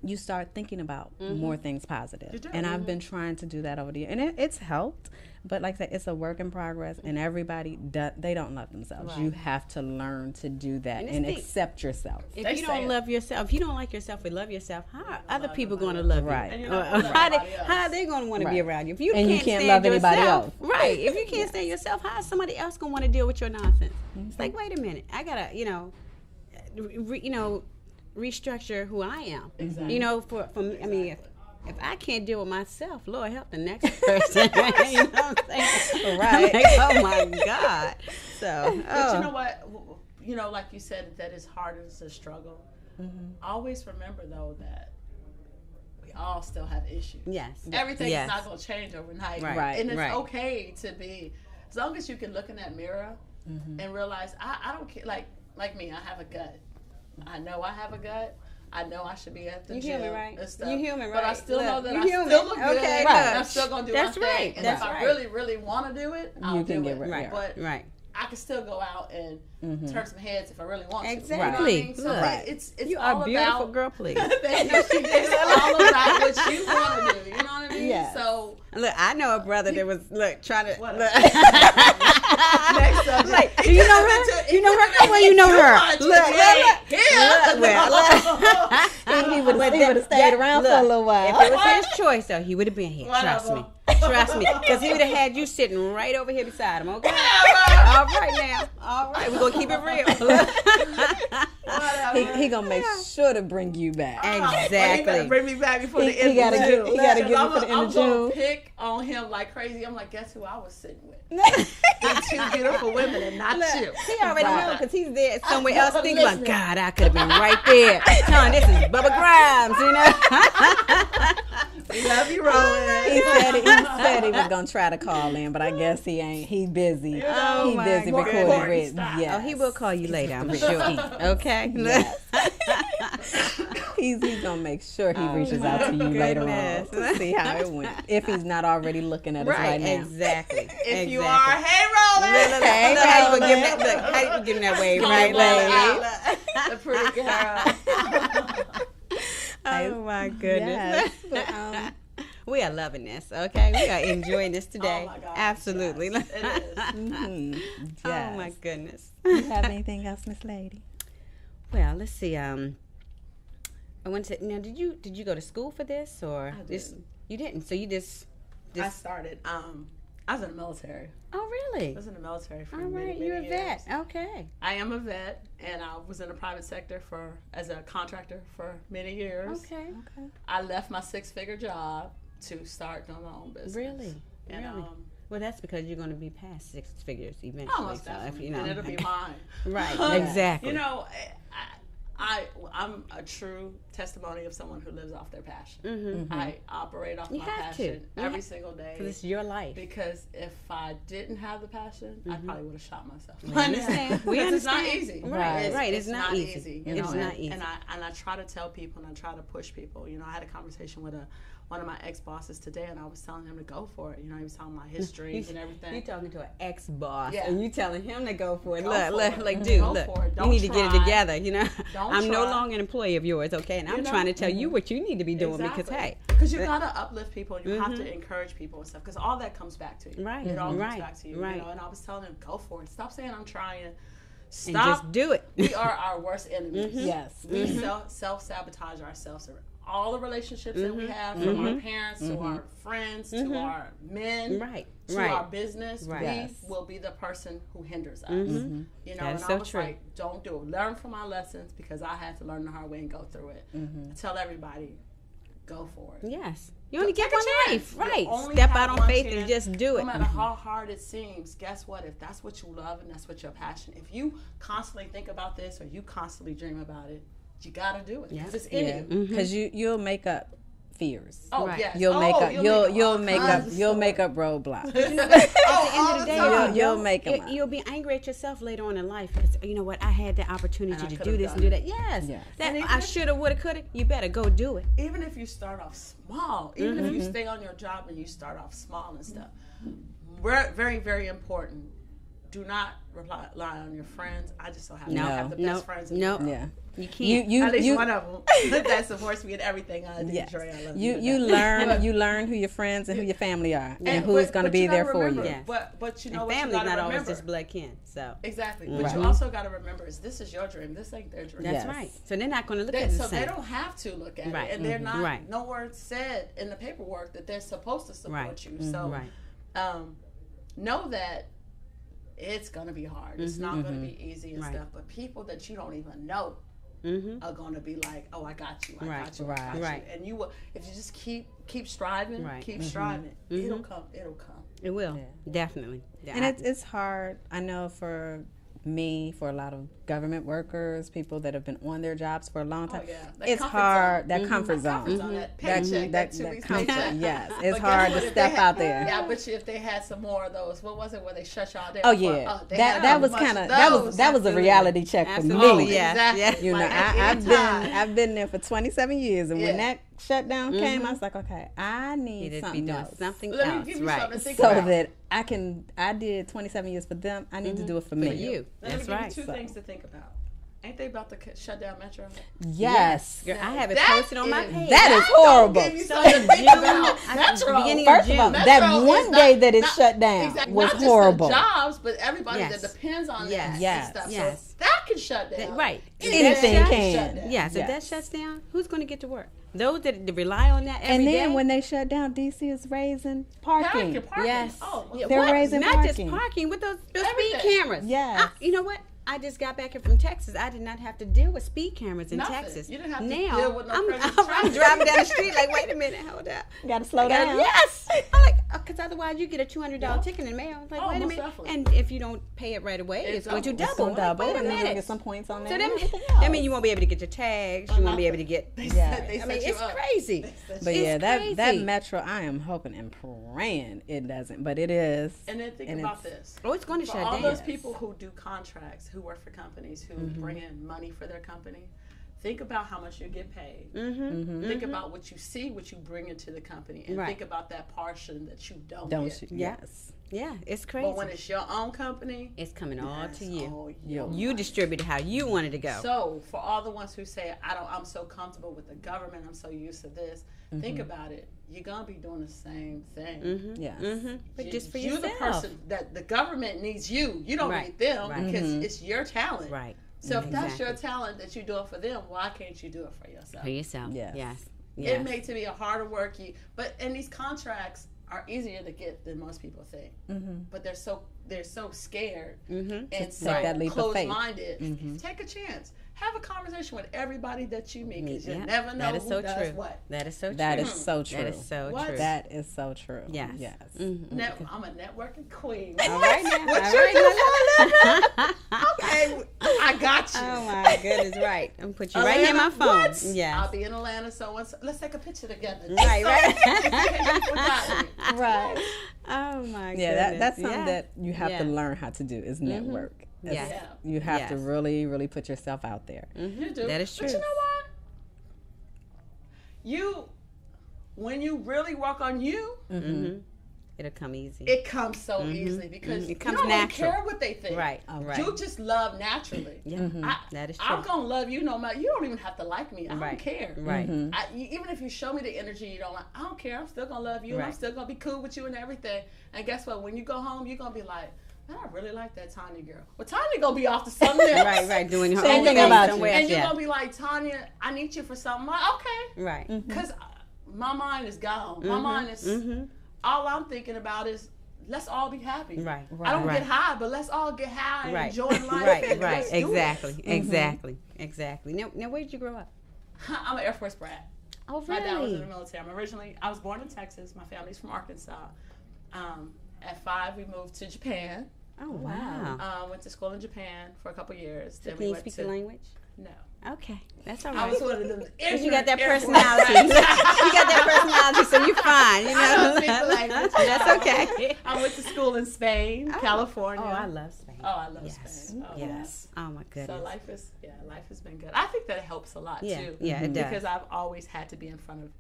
you start thinking about more things positive. You do. And I've been trying to do that over the year. And it's helped. But like I said, it's a work in progress. And everybody, they don't love themselves. Right. You have to learn to do that And and it's accept yourself. If They you say don't it. love yourself, if you don't like yourself or love yourself, how are other people going to love you? Right. And you're not Or gonna love how anybody else. are they going to want to be Right. around you? If you And you can't can't stand love anybody yourself, else. right? If you can't stand yourself, how is somebody else going to want to deal with your nonsense? It's like, wait a minute, I gotta, restructure who I am. Exactly. You know, for me, I mean, if I can't deal with myself, Lord help the next person. You know what I'm saying? Right. Like, oh my God. So, But you know what? Like you said, that it's hard, it's a struggle. Always remember, though, that we all still have issues. Yes. Everything Yes. is not going to change overnight. Right. And it's Right. okay to be, as long as you can look in that mirror and realize, I don't care. Like me, I have a gut. I know I have a gut. I know I should be at the You gym human, right? and stuff. You human, But I right? still Look, know that you I human. still look good. Okay, And look. I'm still going to do That's my thing. right. And That's if I right. really, really want to do it, I'll You can do get it. right. But Right. I can still go out and turn some heads if I really want to. Exactly. You know what I mean? So Look. it's You all are a beautiful about, girl, please. Thank you. It's all about what you want to do. You know what I mean? Yes. So Look, I know a brother that was trying to What? look. next subject. Like, do you know her? You know her? How well you know her? Look, well, He would have stayed around for a little while. if it was his choice, though, he would have been here. Trust me. Trust me. Because he would have had you sitting right over here beside him, okay? All right now. All right. We're going to keep it real. He gonna make sure to bring you back. Exactly. Bring me back before the He end gotta of get- June. he gotta Because get me for the end I'm of gonna June. pick on him like crazy. I'm like, guess who I was sitting with? The two beautiful women and not you. He already Right. knows because he's there somewhere else I'm thinking, like, listening. God, I could have been right there. Telling this is Bubba Grimes, you know? We love you, Roland. He said he was gonna try to call in, but I guess he ain't. He busy. Oh he my busy God. recording Important with. stuff. Yes. Oh, he will call you later, I'm sure. Okay? Yes. He's gonna make sure he reaches out to you later on goodness. to see how it went. If he's not already looking at us right now. Exactly. If you are, hey, Roland. Hey, Hey, how you gonna give Roland. him that? Look, how you give him that wave, Right, right, babe. The pretty girl. Oh my goodness. Yes. But, We are loving this, okay? We are enjoying this today. Oh my gosh, Absolutely. yes, it is. mhm. Oh Yes. my goodness. You have anything else, Miss Lady? Well, let's see. I want to. Now, did you go to school for this or this? didn't. You didn't. So you just. I started. I was in the military. Oh, really? I was in the military for All many, right, many you're a years. vet. Okay. I am a vet, and I was in the private sector as a contractor for many years. Okay. Okay. I left my 6-figure job to start doing my own business. Really? And, Really? Well, that's because you're going to be past 6 figures eventually. almost so if definitely. you know, And it'll be mine. right. Exactly. You know, I'm a true testimony of someone who lives off their passion. I operate off my passion every single day. Because it's your life. Because if I didn't have the passion, I probably would have shot myself. We understand. It's not easy. Right. It's not easy. You know? It's not easy. And I try to tell people and I try to push people. You know, I had a conversation with one of my ex-bosses today, and I was telling him to go for it. You know, he was talking about his dreams and everything. You're talking to an ex-boss, Yeah. and you telling him to go for it. Go Look, for it. like, dude, Go look, for it. you Don't need to get it try. together. You know, Don't I'm no try. longer an employee of yours, okay? And I'm know? trying to tell you what you need to be doing because, hey, because you gotta uplift people, and you have to encourage people and stuff, because all that comes back to you. Right, It all right, comes back to you. right. You know, and I was telling him, go for it. Stop saying I'm trying. and Stop. just do it. We are our worst enemies. Yes. We self-sabotage ourselves. All the relationships that we have, from our parents to our friends to our men Right, to right. our business, Right. we Yes. will be the person who hinders us. You know, That and is I so was true. like, don't do it. Learn from my lessons, because I had to learn the hard way and go through it. I tell everybody, go for it. Yes. You only Take get a one chance. life. You Right. only Step have out on one faith and chance. just do it. No matter how hard it seems, guess what? If that's what you love and that's what your passion, if you constantly think about this or you constantly dream about it, you gotta do it. Because it's in you. Because you'll make up fears. Oh, Right. yes. You'll make up. You'll all make kinds up. of You'll stuff. make up roadblocks. At the end of the day, You'll make 'em up. you'll be angry at yourself later on in life because you know what? I had the opportunity And I to could've do this done and do it. that. Yes, Yes. that And even I if- shoulda, woulda, coulda. You better go do it. Even if you start off small, even if you stay on your job and you start off small and stuff, very, very important. Do not rely on your friends. I just so happen to have the best friends in the world. Yeah. You can't. You At least you one of them that supports me in everything I do. yes. Dre, I love You you. learn who your friends and who your family are and And- who's but- going to but be you there gotta for remember, you. Yes. But you know And what you family's gotta not always remember. just blood kin. So Exactly. But you also got to remember is this is your dream. This ain't their dream. that's Yes. right. So they're not going to look at it the So they same. don't have to look at Right. it. And they're not, Right. no word said in the paperwork that they're supposed to support Right. you. So Right. know that it's going to be hard. It's not going to be easy and Right. stuff. But people that you don't even know are going to be like, oh, I got you. I Right. got you. I got Right. you. And you will, if you just keep striving, Right. keep striving, it'll come. It'll come. It will. Definitely. And it's hard. I know for me, for a lot of government workers, people that have been on their jobs for a long time, yeah. That it's comfort hard. zone. That comfort zone. Comfort zone, that paycheck, that 2 weeks comfort, paycheck. yes, But it's guess hard what? to If they step had- out there. Yeah, I bet you if they had some more of those, what was it where they shut y'all down? Oh for? yeah, They that had that was much kind of of that those. was a Absolutely. reality check for Absolutely, me. yeah. Exactly. Yeah. You know, Like, at I've any time. I've been there for 27 years, and when Yeah. that shutdown came, I was like, okay, I need It'd be something doing else, something Let me else. give you Right. something to think so about. that I did 27 years for them. I need to do it for me. For you. Let me That's give you right. two So. things to think about. Ain't they about to shut down Metro? Yes, Girl, I have it That posted on my is- page. that is horrible. Give you something to think about. Metro. beginning First of all, Metro that is one not- day that it not- shut down exactly, was not just horrible. the jobs, but everybody Yes. that depends on Yes. that Yes. and stuff. Yes. So that can shut down. Right. Anything That can. shut- Yes, if that Yes. shuts down, who's going to get to work? Those that rely on that every And day. then when they shut down, DC is raising parking. Parking. Yes. Oh, Yeah, They're what? raising Not parking. just parking with those speed Everything. cameras. Yes. You know what? I just got back here from Texas. I did not have to deal with speed cameras in Nothing. Texas. You didn't have to now, deal with no I'm, crazy I'm traffic. driving down the street like, wait a minute, hold up. Got to slow I gotta- down. Yes. I'm like, because otherwise you get a $200 Yeah. ticket in the mail. It's like, Oh, wait a most minute. definitely. And if you don't pay it right away, it's going to double. It's double. gonna double, Like, wait and a then you'll minute. get some points on there. So and that everything I else. mean, you won't be able to get your tags. You won't be able to get. They Yeah. set- they I mean, set you it's up. crazy. But It's yeah, that crazy. Metro, I am hoping and praying it doesn't, but it is. And then think And about it's- this. Oh, it's going to For shut all down. those people who do contracts, who work for companies, who bring in money for their company, think about how much you get paid. Think about what you see, what you bring into the company, and Right. think about that portion that you don't Don't get. you? Yeah. Yes. Yeah, it's crazy. But when it's your own company, It's coming all it's to you. all Yo. You distribute it how you want it to go. So for all the ones who say, I'm so comfortable with the government, I'm so used to this, think about it. You're gonna be doing the same thing. Yes. But just for you're yourself. the person that the government needs you. You don't Right. need them Right. because it's your talent. Right. So if that's Exactly. your talent that you're doing for them, why can't you do it for yourself? For yourself. Yes. Yes. It Yes. may to be a harder work, and these contracts are easier to get than most people think. But they're so scared and so that leap of faith. closed-minded. Take a chance. have a conversation with everybody that you meet, because you Yeah, never know that is who so does true. what. That is so true. That is so true. That is so What? true. That is so true. Yes. Yes. I'm a networking queen. All right now. What All you right now. Okay, I got you. Oh my goodness, right. I'm gonna put you right Atlanta, in my phone. what? Yes. I'll be in Atlanta, so let's take a picture together. Right, right. Right. Oh my goodness. Yeah, that's something Yeah. that you have to Yeah. learn how to do is network. It's- Yeah. You have to Yes. really, really put yourself out there. You do. That is But true. you know what? When you really work on you, Mm-hmm. It'll come easy. it comes so easily because It comes you don't natural. care what they think. Right, right. You just love naturally. Yeah, that is true. I'm gonna love you no matter. You don't even have to like me. I Right. don't care. Right. Even if you show me the energy you don't like, I don't care. I'm still gonna love you. And I'm Right. still gonna be cool with you and everything. And guess what? When you go home, you're gonna be like, man, I really like that Tanya girl. Well, Tanya gonna be off to something else. Right, right. Doing her Same own thing thing about you. somewhere And else. you're Yeah. gonna be like, Tanya, I need you for something. Like, okay. Right. Because my mind is gone. My mind is, all I'm thinking about is, let's all be happy. Right. I don't Right. get high, but let's all get high and Right. enjoy life. Right, and right. let's do it. Exactly. Exactly. Exactly. Now, where did you grow up? I'm an Air Force brat. Oh, My dad was in really? the military. I was born in Texas. My family's from Arkansas. At 5, we moved to Japan. Oh, wow. Went to school in Japan for a couple years. So Then can we you went speak to the language? No. Okay, that's all I right. was one of them. You got that Air Force personality. brats. You got that personality, so you're fine. You I don't know, speak the language. that's okay. I went to school in Spain, California. Oh, I love Spain. Oh, I love Yes. Spain. Oh, Yes. Oh my goodness. So life has been good. I think that it helps a lot Yeah. too. Yeah, it does. Because I've always had to be in front of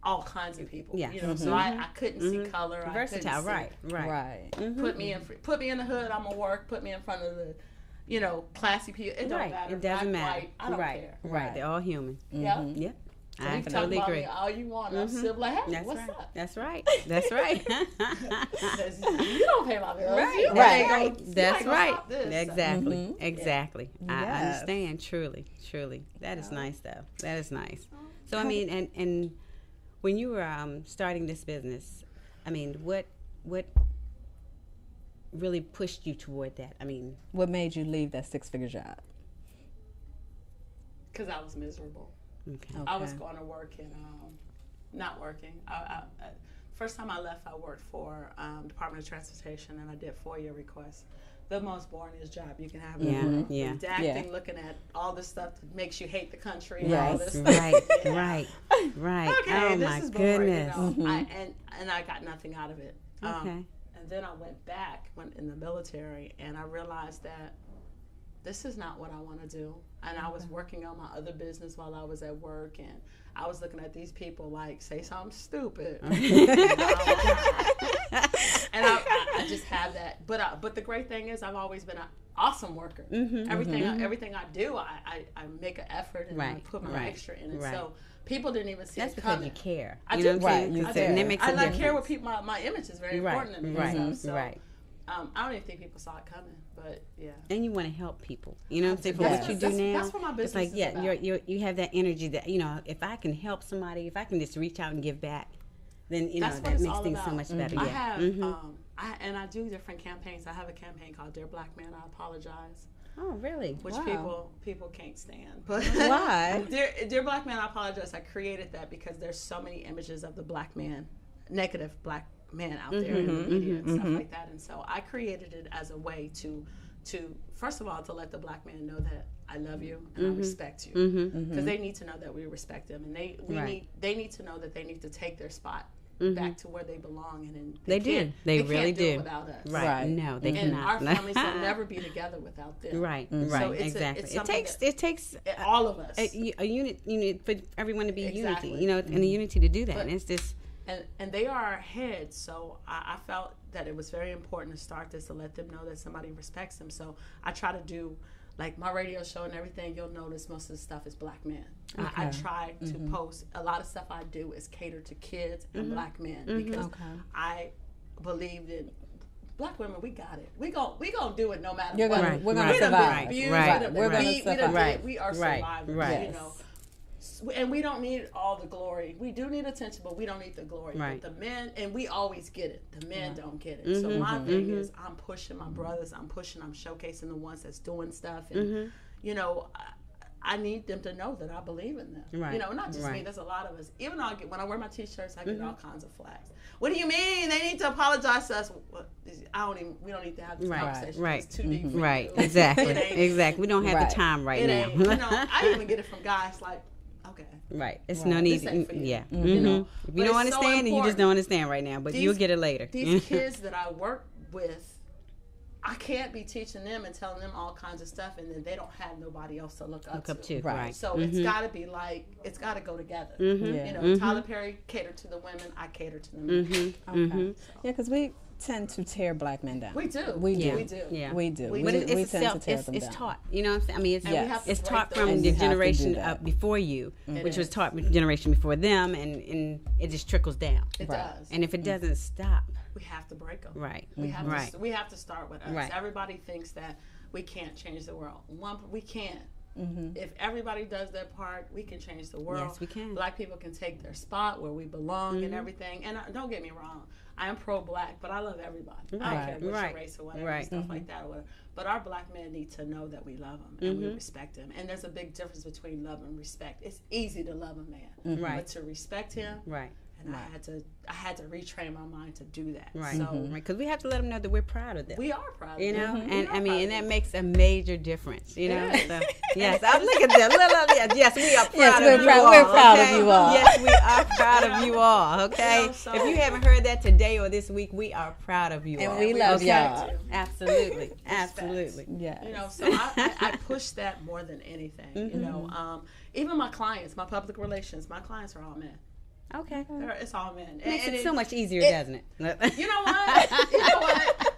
all kinds of people. Yeah. You know, so I couldn't see color. Versatile, I couldn't see, right. Right. Put me in the hood. I'm gonna work. Put me in front of the, classy people. It don't Right. matter. It doesn't Black, matter. white, I don't right. care. Right. They're all human. Yeah. Yep. So I you can talk totally about agree. me all you want. I'm still like, hey, That's what's right. up? That's right. That's right. 'Cause you don't pay my bills. Right, You right. ain't gonna- you That's ain't gonna right. stop this. Exactly. Exactly. I Yes. understand. Truly. That is nice, though. That is nice. So I mean, and when you were starting this business, I mean, what really pushed you toward that? I mean, What made you leave that 6-figure job? Because I was miserable. okay. I was going to work and not working. First time I left, I worked for Department of Transportation, and I did FOIA requests. The most boringest job you can have. in the Yeah, world. yeah. Redacting, looking at all this stuff that makes you hate the country. Yes. And all this Right. stuff. Yeah. Right. Okay, Oh this my is boring, goodness. you know. And I got nothing out of it. Okay. And then I went in the military, and I realized that this is not what I want to do. And I was working on my other business while I was at work, and I was looking at these people like, say something stupid. And I just have that. But the great thing is I've always been an awesome worker. Everything I do, I make an effort and I Right, put my right, extra in it. right. So people didn't even see That's it because coming. you care. I You do know what I'm care. saying? You So- care. and that makes a I difference. care what people. My image is very important to me. Right. and stuff, so, Right. I don't even think people saw it coming, but yeah. And you want to help people. You know what I'm saying? For Yes. what you do now, That's what my it's business like, is yeah, about. you have that energy that, if I can help somebody, if I can just reach out and give back, then, That's what that it's makes all things so about. much better. I Yeah. have, I do different campaigns. I have a campaign called Dear Black Man, I Apologize, Oh, really? which Wow. people can't stand. But Why? Dear Black Man, I Apologize. I created that because there's so many images of the black man, negative black man out there in the media and stuff like that. And so I created it as a way to first of all, to let the black man know that I love you and I respect you, because they need to know that we respect them, and they need to know that they need to take their spot back to where they belong, and then They do. can't- They can't really do it do. without us. Right. Right. No, they And cannot. our families will never be together without them. Right. So Right. it's Exactly. it's It something takes all of us. a unit for everyone to be Exactly. unity. And a unity to do that. But- And it's just And they are our heads, so I felt that it was very important to start this, to let them know that somebody respects them. So I try to do, like my radio show and everything, you'll notice most of the stuff is black men. I try to post, a lot of stuff I do is cater to kids and black men, because I believe that black women, we got it. We gonna do it no matter You're what. gonna, Right, we're right, gonna We done survive. been abused, Right, we done We're been gonna beat, we done survive. Right, did- we are right, survivors, right. you know. And we don't need all the glory. We do need attention, but we don't need the glory. Right. But the men, and we always get it. The men don't get it. So my thing is, I'm pushing my brothers. I'm showcasing the ones that's doing stuff. And I need them to know that I believe in them. Right. You know, not just me. Right. There's a lot of us. Even though when I wear my T-shirts, I get all kinds of flags. What do you mean? They need to apologize to us. Well, we don't need to have this conversation. Right. It's too deep for Right. you. Exactly. It ain't- Exactly. We don't have Right. the time right It now. ain't. You know, I even get it from guys like, okay. Right. It's Right. no need. This ain't for you. Yeah. You know? If But you don't it's so understand, then you just important. don't understand right now. But you'll These- get it later. These kids that I work with, I can't be teaching them and telling them all kinds of stuff, and then they don't have nobody else to look up to. Right. Right. So it's got to be like, it's got to go together. Yeah. You know, Tyler Perry catered to the women, I cater to the men. Okay. Yeah, because we tend to tear black men down. We do. We do. We do. Yeah. We do. We But do. it's we tend to tear it's, them it's down. taught. You know what I'm saying? I mean, it's, And we have to it's break taught those. from And the you have to do generation that. before you, It which was is. taught generation before them, and it just trickles down. It Right. does. And if it doesn't stop, We have to break them. right, We have right, to. We have to start with us. Right. Everybody thinks that we can't change the world. We can. If everybody does their part, we can change the world. Yes, we can. Black people can take their spot where we belong and everything. And don't get me wrong, I am pro-black, but I love everybody. I don't Right, care what's right, your race or whatever, right. and stuff like that or whatever. But our black men need to know that we love them and we respect them. And there's a big difference between love and respect. It's easy to love a man, Right. but to respect him, right, and I had to retrain my mind to do that. right, So right. Because we have to let them know that we're proud of them. we are proud. You of know, them. and We are I mean, proud and of that them. makes a major difference. You know, Yes. so, yes. I look at them. Yes, we are proud Yes, of we're you proud- all. we're proud of okay? you all. Yes, we are proud of you all. Okay. You know, so- If you haven't heard that today or this week, we are proud of you And all. we love okay? y'all. Absolutely, absolutely. Yes. You know, so I push that more than anything. You know, even my clients, my public relations, my clients are all men. Okay. It's all men. Makes And it so much easier, it- doesn't it? You know what? You know what?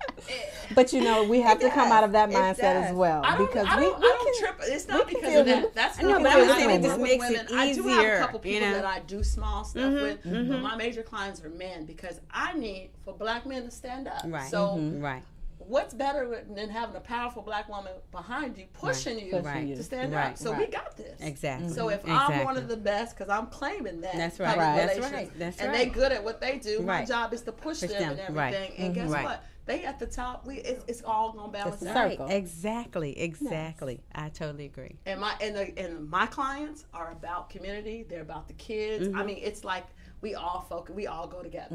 But you know, we have to come out of that It mindset does. as well I don't, because I we don't trip. It's not can because feel of the- that. That's I not know, but I'm because saying I it work just with makes women. it I do have easier, a couple people you know? that I do small stuff with, but my major clients are men because I need for black men to stand up. Right. So Right. what's better than having a powerful black woman behind you, pushing you Right. to stand Right. up? So we Right. got this. Exactly. So if Exactly. I'm one of the best, because I'm claiming that. That's right. public Right. That's relations, right. That's and right. they good at what they do. My Right. job is to push them and everything. Right. And guess Right. what? They at the top. It's all gonna balance It's a out. circle. Exactly. Exactly. I totally agree. And my clients are about community. They're about the kids. I mean, it's like we all focus. We all go together.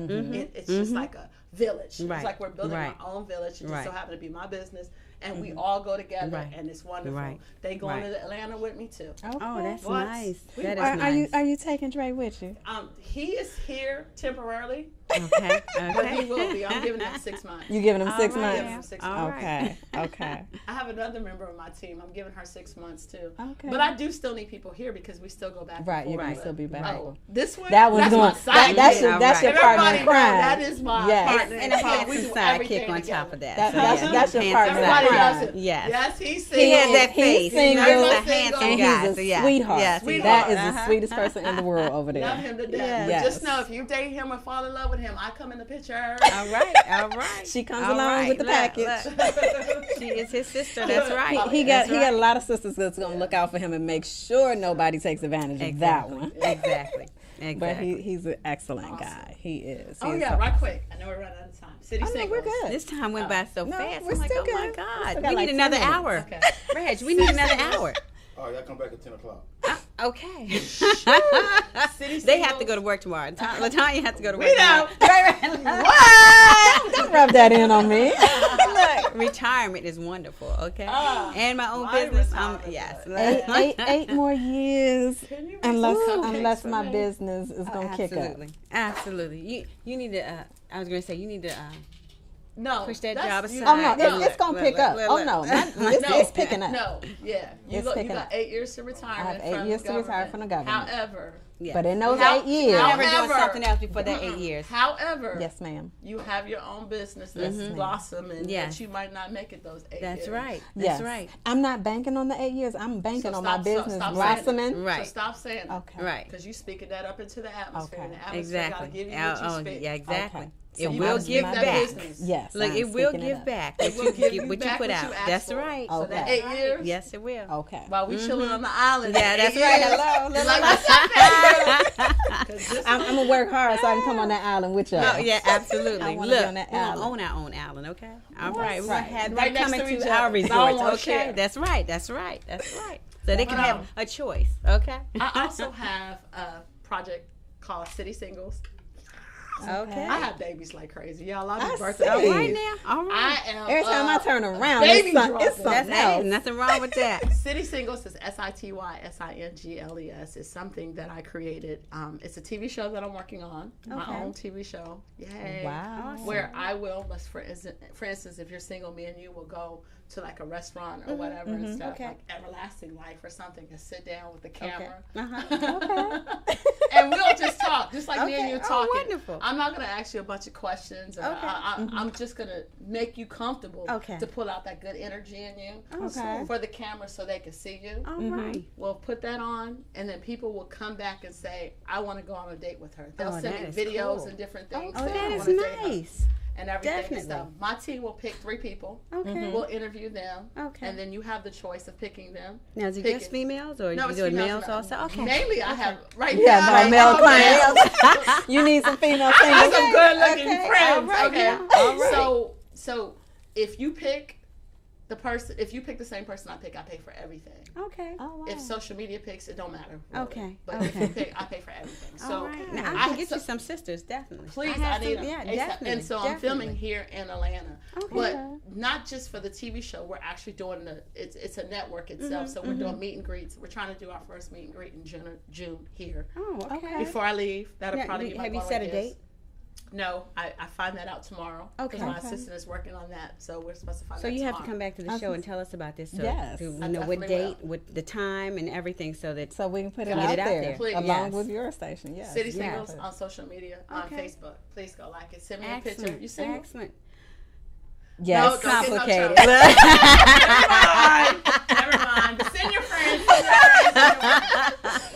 It's just like a village. Right. It's like we're building Right. our own village. It just Right. so happened to be my business, and we all go together, Right. and it's wonderful. Right. They going Right. to Atlanta with me too. Oh, that's What? nice. We- That is Are, nice. are you taking Dre with you? He is here temporarily, Okay. but he Okay. will be. I'm giving him 6 months. You giving him 6 All right, months? Giving him 6 All months. right. Okay. Okay. I have another member of my team. I'm giving her 6 months too. Okay. But I do still need people here because we still go back. Right, And you're forth. gonna still be back. Oh, this one. That was that's doing my sidekick. that's your All that's your right. partner Everybody in know crime. that is my Yes. partner. And a in crime. handsome We do sidekick everything on together. top of that. That- So, that's- yeah. that's your Handsome partner in Everybody crime. loves it. Yes. Yes, he's He single. has that He's face. single. He's a He's handsome And guy. he's a So, yeah. sweetheart. Yes, Sweetheart. That is Uh-huh. the sweetest person in the world over there. Love him to death. Yes. But just Yes. know if you date him or fall in love with him, I come in the picture. All right. All right. She comes All along right. with the Look, package. look. She is his sister. That's right. He got That's he right. got a lot of sisters that's gonna look out for him and make sure nobody takes advantage of that one. Exactly. Exactly. But he's an excellent guy. He is. Oh He is yeah, right quick. I know we're running out of time. City I know singles. we're good. This time went by so No, fast. we're I'm like, still oh my good. We God. still We got need like 10 another minutes. hour. Okay. Reg, we need another hour. All right, y'all come back at 10 o'clock. Okay. City They have to singles. go to work tomorrow. LaTanya has to go to work We tomorrow. know. What? Don't rub that in on me. Look, retirement is wonderful, okay? And my own my business. retirement, Yes. eight more years, Can you unless make some cakes for my me? business is gonna kick up. Absolutely. Absolutely. You need to, I was going to say, you need to No. push that that's- job you- aside. Oh no, it's gonna Look, pick look, up. look, Oh look. no, No, it's picking up. No, yeah. You It's got picking up. 8 years to retirement. I have 8 from years to retire government. from the government. However, Yes. But in those How- 8 years, how- Never doing However- something else before that 8 years. However, yes, ma'am. you have your own business that's blossoming. Yes. That you might not make it those 8 That's years. right. Yes. That's right. I'm not banking on the 8 years. I'm banking So on my stop- business stop saying blossoming. it. Right. So stop saying it. Okay. Right. Because you speaking that up into the atmosphere. Okay. And the atmosphere Exactly. gotta give you what you speak. Yeah, exactly. Okay. It So You will gotta give speak back. that business. Yes. Look, I'm it will speaking give up. back. It will give you what you back put what out. you asked That's for. right. So that 8 years, Yes, it will. Okay. while we chilling on the island. Yeah, that that's 8 right. years, Hello. it's like, what's up, baby? 'Cause this I'm gonna work hard so I can come on that island with y'all. Oh, yeah, absolutely. I wanna Look, be on that we're gonna island. own our own island, okay? All right, we're right. gonna have Right them next coming to each to other. our 'Cause I don't resorts, wanna okay? share. That's right. That's right. That's right. so they can have a choice. Okay. I also have a project called City Singles. Okay. I have babies like crazy. Y'all, I'll I be birthing. see. All right now. All right. I am. Every time I turn around, baby it's dropping. something Hey, else. nothing wrong with that. City Singles is SITYSINGLES. It's something that I created. It's a TV show that I'm working on. My own TV show. Yay. Wow. Where I will, for instance, if you're single, me and you will go to like a restaurant or whatever and stuff, Okay. like Everlasting Life or something, and sit down with the camera. Okay. And we'll just talk, just like me and Okay. you Oh, talking. wonderful. I'm not going to ask you a bunch of questions. Or Okay. I'm just going to make you comfortable Okay. to pull out that good energy in you Okay. for the camera so they can see you. All right. We'll put that on, and then people will come back and say, I want to go on a date with her. They'll Oh, send that me is videos cool. and different things. Oh, saying, that "I is wanna date her," nice. and everything Definitely. and stuff. My team will pick 3 people. Okay. We'll interview them. Okay. And then you have the choice of picking them. Now, is it Pick just females or No, you it's doing females males and also? Okay. Mainly, I have right Yeah, now. more male males. clients. You need some female I have singles. some good looking Okay. friends. All right Okay. now. All right. So if you pick the person, if you pick the same person I pay for everything. Okay. Oh, wow. If social media picks, it don't matter. Really. Okay. But if you pick, I pay for everything. So All right. Now, I I- can get so- you some sisters, definitely. please, have I need some- them. Yeah, ASAP. definitely. And so I'm filming here in Atlanta. Okay. But not just for the TV show. We're actually doing it's a network itself. So we're doing meet and greets. We're trying to do our first meet and greet in June here. Oh, okay. Before I leave, that'll Now, probably be my have you going set a guest. date? No, I find that out tomorrow. Okay. Because my Okay. assistant is working on that, so we're supposed to find So that you have tomorrow. to come back to the show and tell us about this. So Yes. to I know what definitely will. date, what the time, and everything, so that So we can put it Get out it out there, there. Please. along Yes. with your station. Yes. City Yes. Singles on social media, on Okay. Facebook. Please go like it. Send me a picture. excellent. You single? Excellent. Yes. No, don't get no Complicated. trouble. Never mind. But send your friends.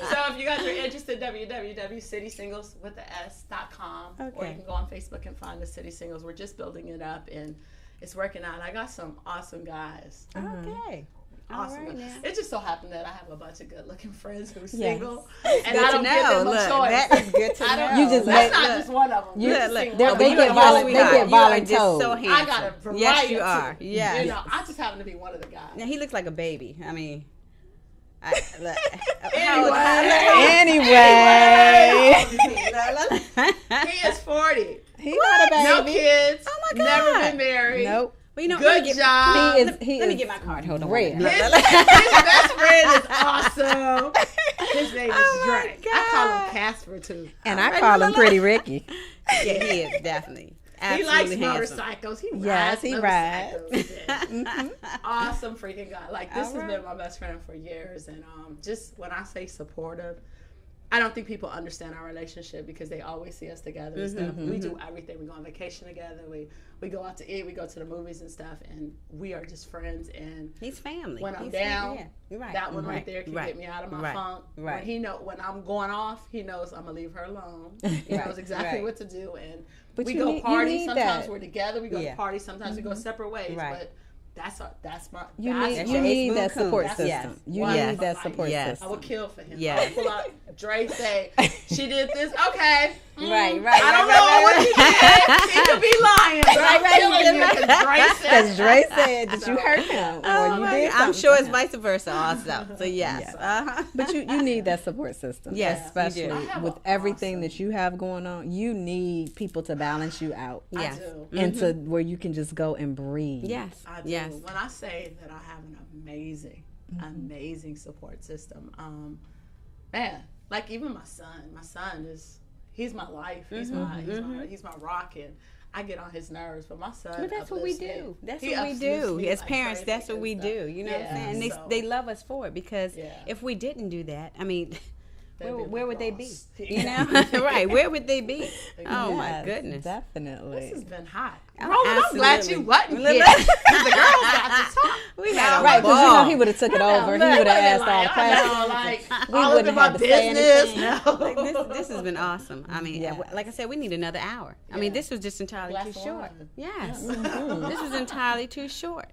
So if you guys are interested, www.citysingles.com, or Okay. you can go on Facebook and find the City Singles. We're just building it up, and it's working out. I got some awesome guys. Okay. All Awesome. right guys. now. It just so happened that I have a bunch of good-looking friends who's Yes. single, and Good I to don't give know. them a Look, choice. that is good to I don't- know. You just That's let- not look. just one of them. You- Just Look, single. they're- But they you get know, violent- you they are- get You are voluntold. just so I handsome. got a variety. Yes, you of are. two. Yes. You know, I just happen to be one of the guys. Now he looks like a baby. I mean, look. Anyway. He is 40. He's not a baby. No kids. Oh my Never God. been married. Nope. Well, you know, Good let me get, job. Let me get my card. Hold on. Red. Look, His, look, look. his best friend is awesome. His name is Oh my Drake. I call God. him Casper too. And I call him Pretty Ricky. Yeah, he is definitely. He likes Absolutely handsome. motorcycles. He rides. Yes, he rides. motorcycles. Awesome freaking guy. Like this All has right. been my best friend for years, and just when I say supportive, I don't think people understand our relationship because they always see us together and stuff. We do everything. We go on vacation together. We go out to eat. We go to the movies and stuff, and we are just friends. And He's family. when I'm He's down, yeah, you're right. that one right there can Right. get me out of my Right. funk. Right. When I'm going off, he knows I'm gonna leave her alone. He knows exactly Right. what to do, and But we you go need- you party. need Sometimes that. we're together. We go Yeah. to parties. Sometimes we go separate ways. Right. But that's my. You that's need That's you your need ace that boon support coon. system. Yes. You Yes. need that support Yes. I system. would kill for him. Yeah. I would pull out Dre say she did this. Okay. Right, right. I don't know what she did. She could be lying. But I'm right, killing you because Dre said. Because Dre said that you hurt him or Oh you my did God. I'm something sure to it's him. vice versa also. So yes. Yes. Uh-huh. But you need that support system. Yes, you especially do. I have with a everything awesome- that you have going on. You need people to balance you out Yes. I do. into where you can just go and breathe. Yes. I do. Yes. When I say that I have an amazing support system, man, like even my son is, he's my life. He's my rock, and I get on his nerves, but my son. But that's what we uplifts me. do. That's He what we uplifts do. me As like parents, crazy that's what and we stuff. do. You know what I'm saying? And So- they love us for it because Yeah. if we didn't do that, I mean, They'd be where would they be? lost. You know? Right. Where would they be? Oh my Yes, goodness. Definitely. This has been hot. Oh, Roland, I'm glad you absolutely. wasn't Look, here. look. 'Cause the girls got to talk. We had a Right, because you know ball. he would have took it over. He Look, would have asked all like, the I questions. know, like, We all up wouldn't in my have to say business. anything. No. This has been awesome. I mean, Yes. like I said, we need another hour. I mean, Yeah. this was just entirely Glass too of short. wine. Yes. This was entirely too short.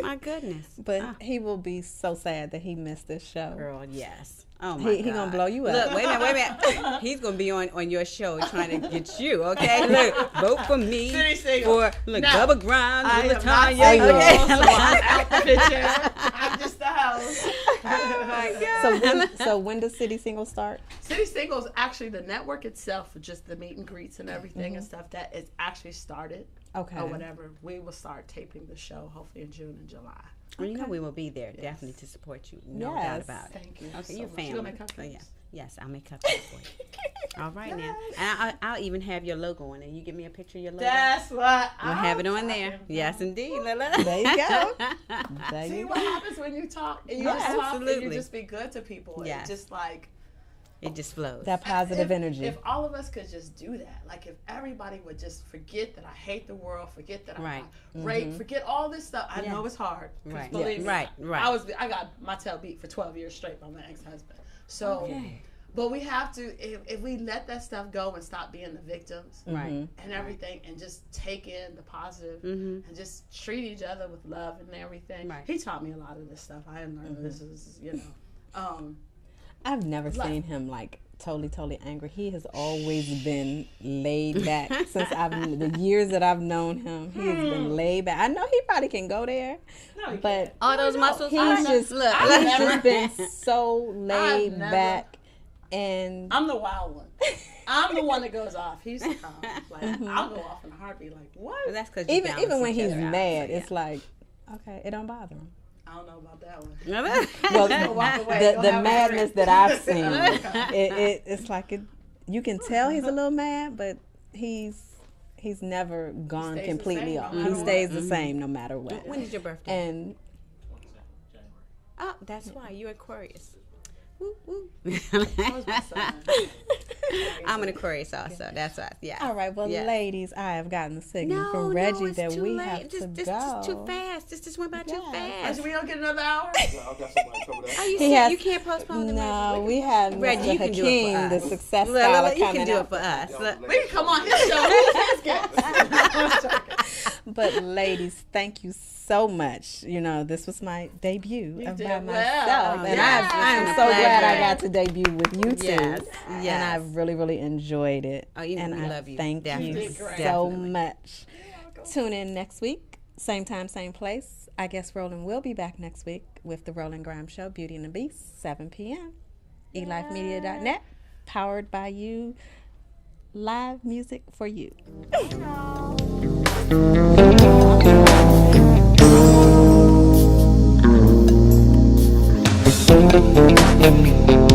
My goodness. But Oh. he will be so sad that he missed this show. Girl, yes. Oh my He God. gonna blow you up. Look, wait a minute. He's gonna be on your show trying to get you. Okay, look, vote for me City Single. for look No, Bubba Grimes I and am not Latanya. single, Okay, so I'm out the picture. I'm just the host. Oh my God. So when does City Singles start? City Singles, actually, the network itself, for just the meet and greets and everything and stuff, that is actually started. Okay. Or whatever. We will start taping the show hopefully in June and July. Well, you know we will be there definitely to support you. No doubt Yes. about it. Thank you. Okay, so you're much. family. You gonna make So, cupcakes? yeah. Yes, I'll make cupcakes for you. All right now. And I'll even have your logo on it. You give me a picture of your logo. That's what We'll have it on I'm there. talking Yes, about. indeed, Lila. There you go. There See you what go. happens when you talk and you Yeah, just talk and absolutely. you just be good to people. Yes. It's just like It just flows. That positive if, energy. If all of us could just do that, like if everybody would just forget that I hate the world, forget that Right. I rape, forget all this stuff. I Yeah. know it's hard. 'Cause Right. believe me, Right. I got my tail beat for 12 years straight by my ex-husband. So, Okay. but we have to, if we let that stuff go and stop being the victims Right. and everything and just take in the positive Mhm. and just treat each other with love and everything. Right. He taught me a lot of this stuff. I didn't learn this is, I've never seen him like totally angry. He has always been laid back since the years that I've known him. He has been laid back. I know he probably can go there, No, he but can't. All those muscles. he's I just look. he's just been so laid never- back, and I'm the wild one. I'm the one that goes off. He's calm. Like I'll go off in a heartbeat. Like what? Well, that's because even when he's mad, so, it's like, okay, it don't bother him. I don't know about that one. yeah. Well, walk away. Go the have a madness drink. that I've seen, it's like you can tell he's a little mad, but he's never gone stays the completely same no off. matter He what. stays the same no matter what. When is your birthday? And Oh, that's why you're Aquarius. Woo, woo. That was my son. I'm an Aquarius also. That's why. Yeah. all right, well, Yeah. ladies, I have gotten the signal No, from Reggie it's that too we late. have to This go. is too fast. This went by too Yes. fast. Actually, we don't get another hour. Yeah, I got somebody to cover that. Are you He serious? has- You can't postpone the No, we have Reggie, Mr. you can do it for Hakeem, the us. success Look, scholar, you coming can do up. it for us. Look. We can come on his show. His guest. But ladies, thank you so much. You know, this was my debut You of did by well. myself, and Yes, I am it's so a glad I pleasure. got to debut with you two. Yes, And yes. I've really enjoyed it. Oh, you know and we I love you. Thank Definitely. you You did great. so Definitely. much. Tune in next week, same time, same place. I guess Roland will be back next week with the Roland Grimes Show, Beauty and the Beast, 7 p.m. elifemedia.net, powered by you. Live music for you. Thank you.